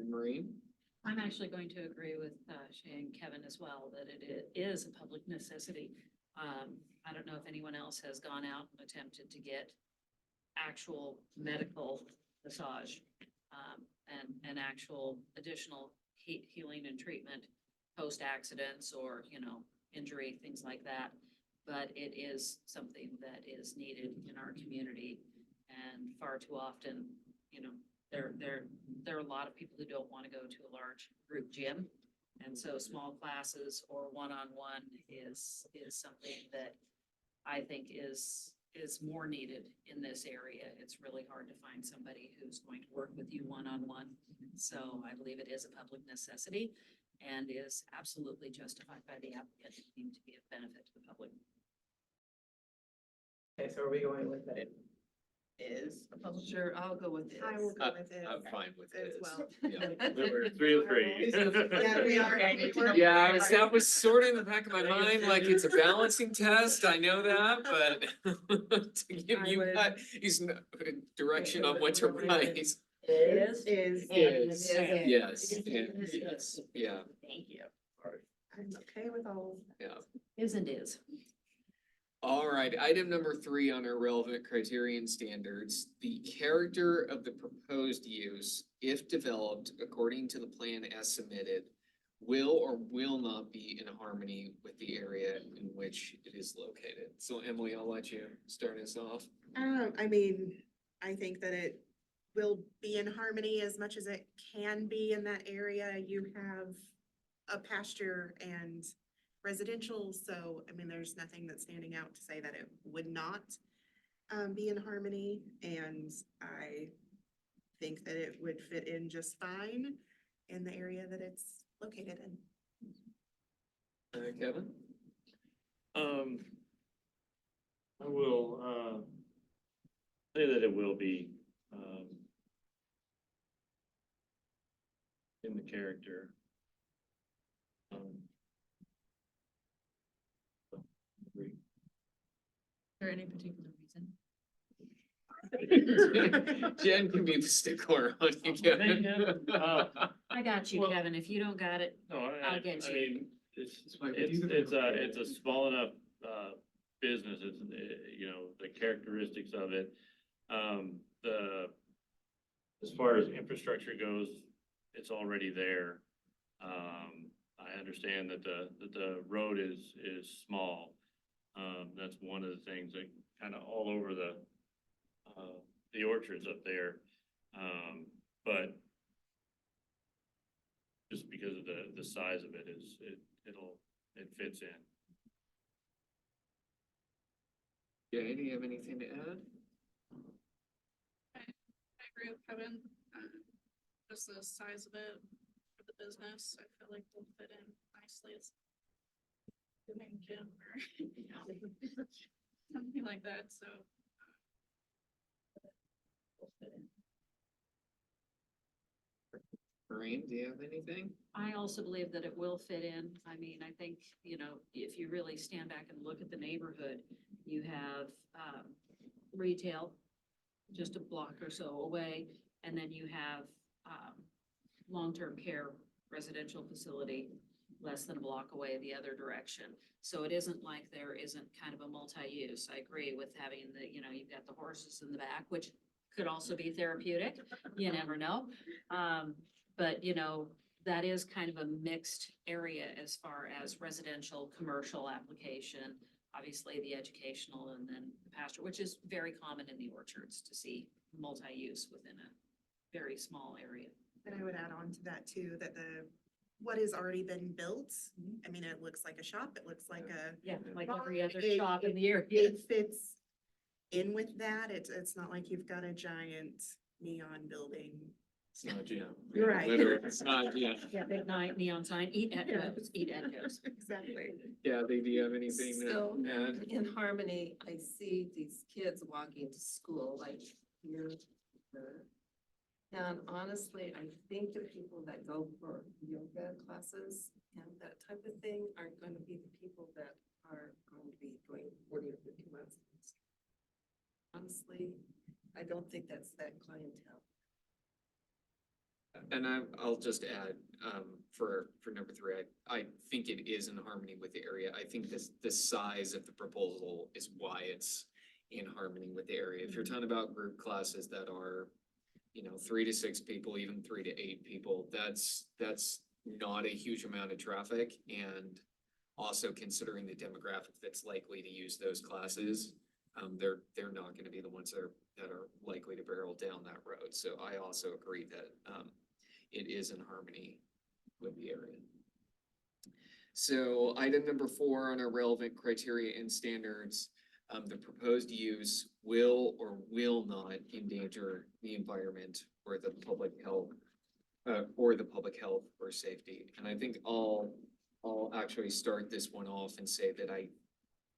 Maureen? I'm actually going to agree with Shay and Kevin as well, that it is a public necessity. I don't know if anyone else has gone out and attempted to get actual medical massage and actual additional healing and treatment post-accidents or, injury, things like that. But it is something that is needed in our community, and far too often, there are a lot of people who don't want to go to a large group gym. And so small classes or one-on-one is something that I think is more needed in this area. It's really hard to find somebody who's going to work with you one-on-one. So I believe it is a public necessity and is absolutely justified by the applicant, deemed to be of benefit to the public. Okay, so are we going with it? Is a public. Sure, I'll go with this. I will go with it. I'm fine with As it. well. Yeah. We're 3 of 3. Yeah, we are. Yeah, that was sort of in the back of my mind, like it's a balancing test, I know that, but to give you direction on what to write. Is. Is. Yes, yes, yeah. Thank you. I'm okay with all of that. Yeah. Is and is. All right, item number 3 on our relevant criterion standards, the character of the proposed use, if developed according to the plan as submitted, will or will not be in harmony with the area in which it is located. So Emily, I'll let you start us off. I mean, I think that it will be in harmony as much as it can be in that area. You have a pasture and residential, so I mean, there's nothing that's standing out to say that it would not be in harmony, and I think that it would fit in just fine in the area that it's located in. Kevin? I will, say that it will be, in the character. Agree. Is there any particular reason? Jen can be the stickler on you, Kevin. I got you, Well- Kevin. If you don't got it, No, I'll get I you. mean, it's a small enough, business, it's, you know, the characteristics of it. As far as infrastructure goes, it's already there. I understand that the road is small. That's one of the things that kind of all over the orchards up there. But just because of the size of it it fits in. Jay, do you have anything to add? I agree with Kevin, just the size of it for the business, I feel like will fit in nicely. It's doing gym or something like that, so. Will fit in. Maureen, do you have anything? I also believe that it will fit in. I mean, I think, you know, if you really stand back and look at the neighborhood, you have, retail just a block or so away, and then you have, long-term care residential facility less than a block away the other direction. So it isn't like there isn't kind of a multi-use. I agree with having the, you know, you've got the horses in the back, which could also be therapeutic. You never know. But you know, that is kind of a mixed area as far as residential, commercial application, obviously the educational and then the pasture, which is very common in the orchards to see multi-use within a very small area. And I would add on to that too, that what has already been built, I mean, it looks like a shop, it looks like a. Yeah, like every barn. other shop in the area. It fits in with that. It's not like you've got a giant neon building. It's not Jim. You're right. Literally, it's not Jim. Yeah, big night, neon sign, eat Echoes, eat Echoes. Exactly. Yeah, do you have anything to So, add? in Harmony, I see these kids walking to school, like here. And honestly, I think the people that go for yoga classes and that type of thing aren't going to be the people that are going to be going 40 or 50 miles. Honestly, I don't think that's that clientele. And I'll just add, for number 3, I think it is in harmony with the area. I think the size of the proposal is why it's in harmony with the area. If you're talking about group classes that are, you know, 3 to 6 people, even 3 to 8 people, that's not a huge amount of traffic. And also considering the demographic that's likely to use those classes, they're not gonna be the ones that are likely to barrel down that road. So I also agree that, it is in harmony with the area. So item number 4 on our relevant criteria and standards, the proposed use will or will not endanger the environment or the public health, or safety. And I think I'll actually start this one off and say that I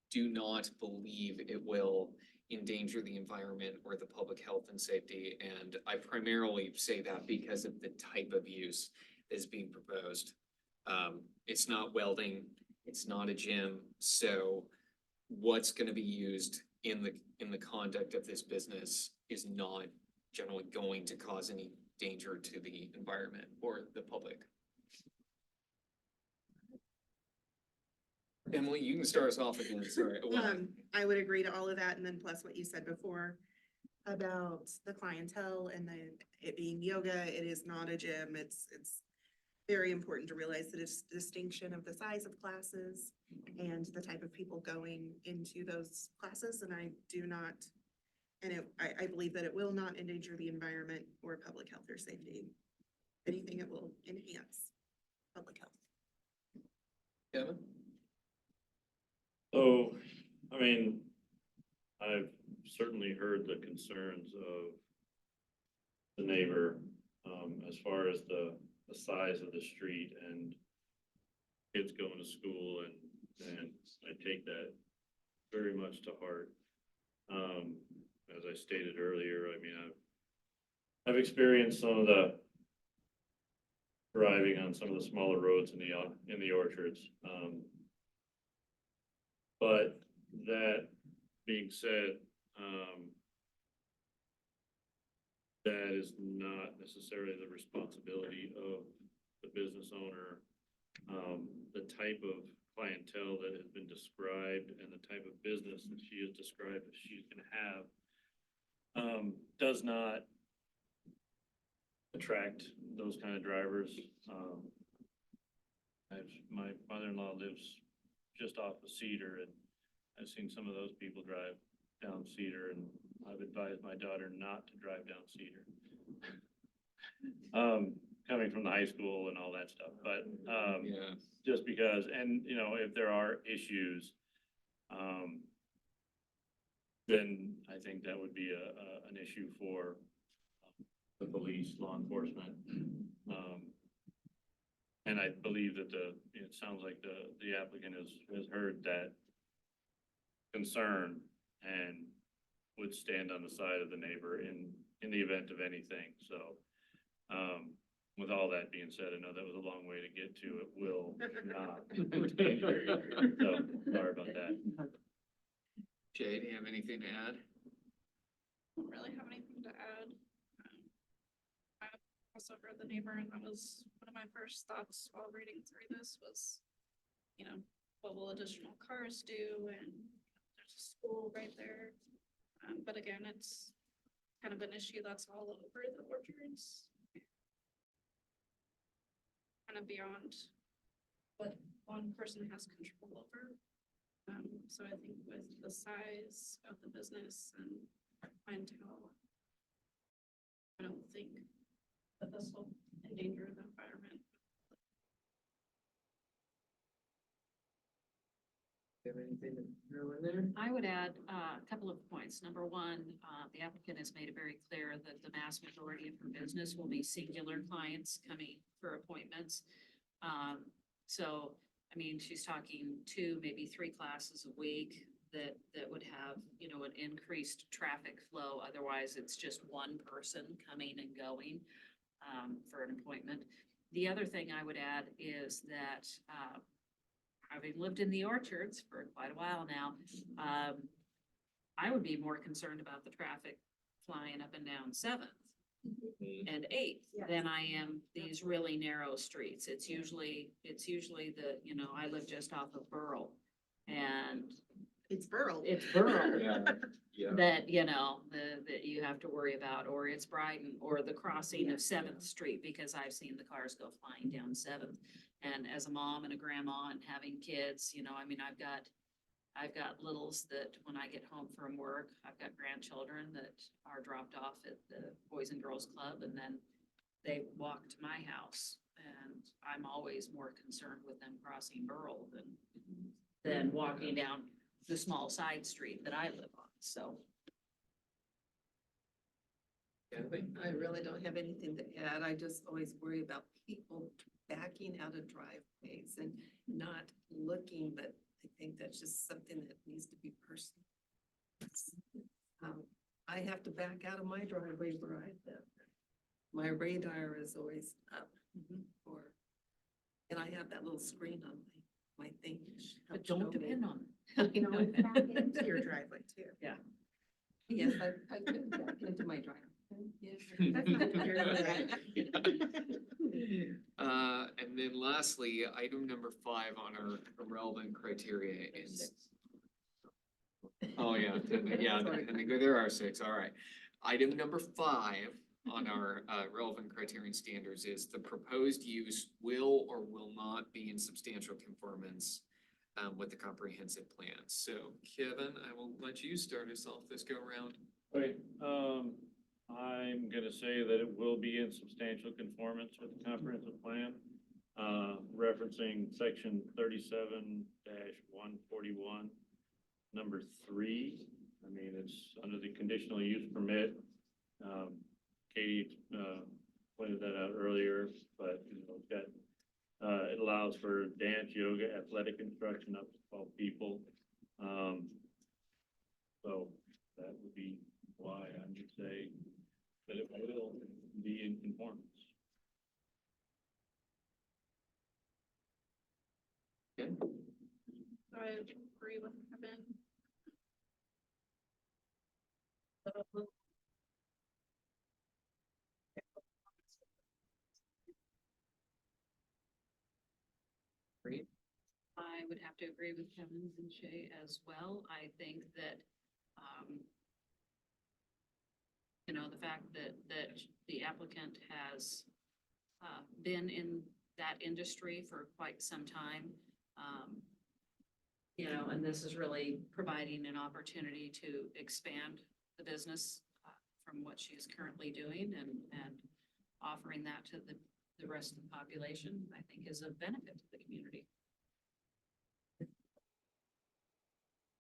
do not believe it will endanger the environment or the public health and safety. And I primarily say that because of the type of use that is being proposed. It's not welding, it's not a gym, so what's gonna be used in the conduct of this business is not generally going to cause any danger to the environment or the public. Emily, you can start us off again, sorry. I would agree to all of that, and then plus what you said before about the clientele and it being yoga, it is not a gym, it's very important to realize the distinction of the size of classes and the type of people going into those classes, and I do not, and I believe that it will not endanger the environment or public health or safety. If anything, it will enhance public health. Kevin? So, I mean, I've certainly heard the concerns of the neighbor, as far as the size of the street and kids going to school, and I take that very much to heart. As I stated earlier, I mean, I've experienced some of the driving on some of the smaller roads in the orchards. But that being said, that is not necessarily the responsibility of the business owner. The type of clientele that has been described and the type of business that she has described that she's gonna have does not attract those kind of drivers. My mother-in-law lives just off of Cedar, and I've seen some of those people drive down Cedar, and I've advised my daughter not to drive down Cedar. Coming from the high school and all that stuff, but, Yeah. just because, and you know, if there are issues, then I think that would be an issue for the police, law enforcement. And I believe that it sounds like the applicant has heard that concern and would stand on the side of the neighbor in the event of anything, so. With all that being said, I know that was a long way to get to, it will not endanger you, so sorry about that. Jay, do you have anything to add? Don't really have anything to add. I also heard the neighbor, and that was one of my first thoughts while reading through this was, you know, what will additional cars do? And there's a school right there. But again, it's kind of an issue that's all over the orchards. Kind of beyond what one person has control over. So I think with the size of the business and clientele, I don't think that this will endanger the environment. Do you have anything to throw in there? I would add a couple of points. Number one, the applicant has made it very clear that the mass majority of her business will be singular clients coming for appointments. So, I mean, she's talking 2, maybe 3 classes a week that would have, you know, an increased traffic flow. Otherwise, it's just one person coming and going for an appointment. The other thing I would add is that having lived in the orchards for quite a while now, I would be more concerned about the traffic flying up and down 7th and 8th than I am these really narrow streets. It's usually the, you know, I live just off of Burl, and It's Burl. it's Burl Yeah. that, you know, that you have to worry about, or it's Brighton, or the crossing of 7th Street, because I've seen the cars go flying down 7th. And as a mom and a grandma and having kids, you know, I mean, I've got littles that when I get home from work, I've got grandchildren that are dropped off at the Boys and Girls Club, and then they walk to my house. And I'm always more concerned with them crossing Burl than walking down the small side street that I live on, so. Kathy? I really don't have anything to add. I just always worry about people backing out of driveways and not looking, but I think that's just something that needs to be personal. I have to back out of my driveway where I live. My radar is always up and I have that little screen on my thing. But don't depend on You know, and back into your driveway too. Yes, I could back into my driveway. Yes. That's not very bad. And And then lastly, item number 5 on our relevant criteria is. Oh, yeah, there are 6, all right. Item number 5 on our relevant criterion standards is the proposed use will or will not be in substantial conformance with the comprehensive plan. So Kevin, I will let you start us off this go around. Wait, I'm gonna say that it will be in substantial conformance with the comprehensive plan. Referencing section 37-141, number 3. I mean, it's under the conditional use permit. Katie, pointed that out earlier, but, you know, it's got, it allows for dance, yoga, athletic instruction up to 12 people. So that would be why I would say that it will be in conformance. Okay. I agree with Kevin. Great. I would have to agree with Kevin and Shay as well. I think that, you know, the fact that the applicant has been in that industry for quite some time, you know, and this is really providing an opportunity to expand the business from what she is currently doing and offering that to the rest of the population, I think is a benefit to the community.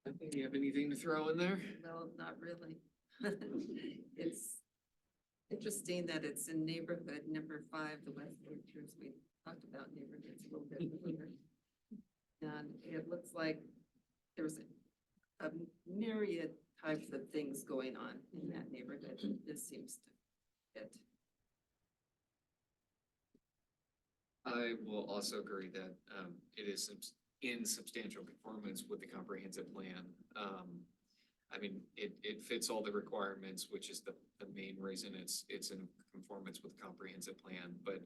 Do you have anything to throw in there? No, not really. It's interesting that it's in neighborhood number 5, the West Orchards. We talked about neighborhoods a little bit earlier. And it looks like there's a myriad types of things going on in that neighborhood. This seems to fit. I will also agree that it is in substantial conformance with the comprehensive plan. I mean, it fits all the requirements, which is the main reason it's in conformance with the comprehensive plan. But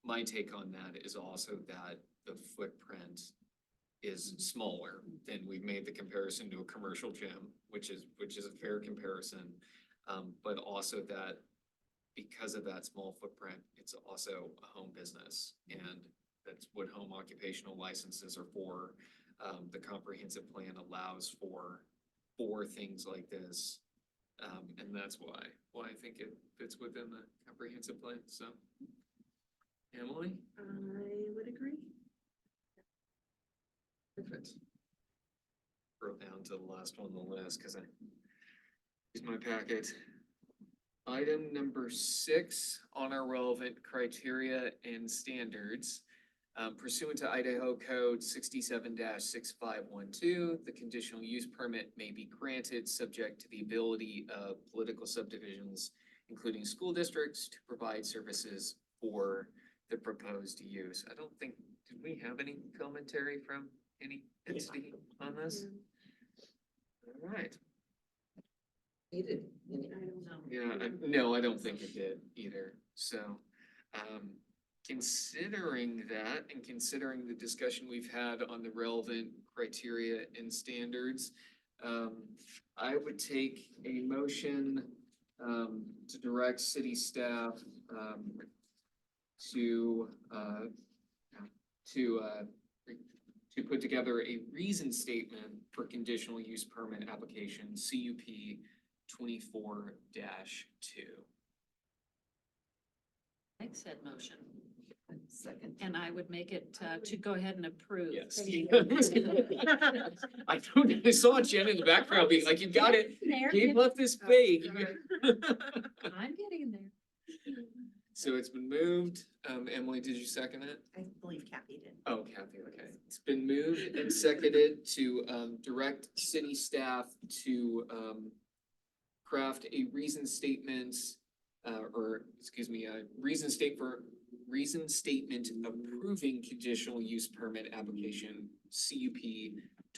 my take on that is also that the footprint is smaller than we've made the comparison to a commercial gym, which is a fair comparison. But also that because of that small footprint, it's also a home business, and that's what home occupational licenses are for. The comprehensive plan allows for things like this. And that's why I think it fits within the comprehensive plan, so. Emily? I would agree. Perfect. Wrote down to the last one on the list, cause I used my packet. Item number 6 on our relevant criteria and standards. Pursuant to Idaho Code 67-6512, the conditional use permit may be granted subject to the ability of political subdivisions, including school districts, to provide services for the proposed use. I don't think, did we have any commentary from any entity on this? All right. Needed. Yeah, no, I don't think it did either. So, considering that and considering the discussion we've had on the relevant criteria and standards, I would take a motion to direct city staff to put together a reason statement for conditional use permit application CUP 24-2. Make said motion, Second. and I would make it to go ahead and approve. Yes. I saw Jen in the background being like, you got it, keep up this page. I'm getting there. So it's been moved. Emily, did you second it? I believe Kathy did. Oh, Kathy, okay. It's been moved and seconded to direct city staff to craft a reason statement, reason statement approving conditional use permit application CUP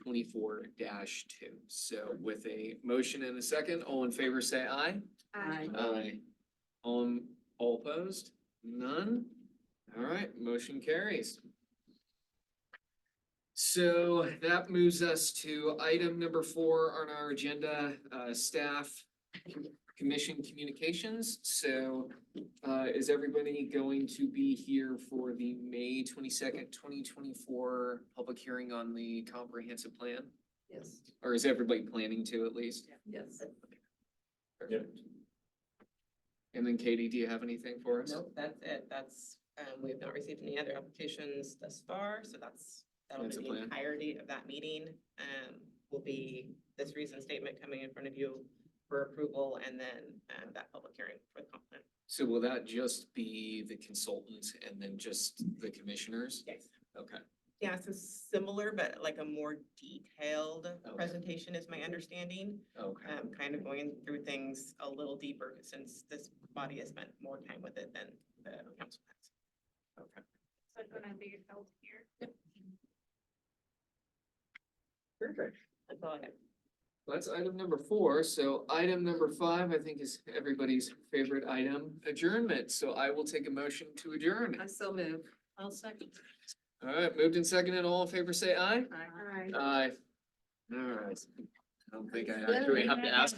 24-2. So with a motion and a second, all in favor say aye. Aye. Aye. All opposed? None? All right, motion carries. So that moves us to item number 4 on our agenda, staff commission communications. So is everybody going to be here for the May 22nd, 2024 public hearing on the comprehensive plan? Yes. Or is everybody planning to at least? Yes. Perfect. And then Katie, do you have anything for us? Nope, that's it. That's, we have not received any other applications thus far, so that'll be That's a the plan. entirety of that meeting. Will be this reason statement coming in front of you for approval and then, that public hearing for the comp plan. So will that just be the consultant and then just the commissioners? Yes. Okay, Yeah, so similar, but like a more detailed Okay. presentation is my understanding. okay. Kind of going through things a little deeper since this body has spent more time with it than the council has. Okay. So gonna be held here. Perfect. That's all I have. That's item number 4. So item number 5, I think, is everybody's favorite item, adjournment. So I will take a motion to adjourn. I so move. I'll second. All right, moved and seconded. All in favor, say aye. Aye. Aye. All right. I don't think I actually have to ask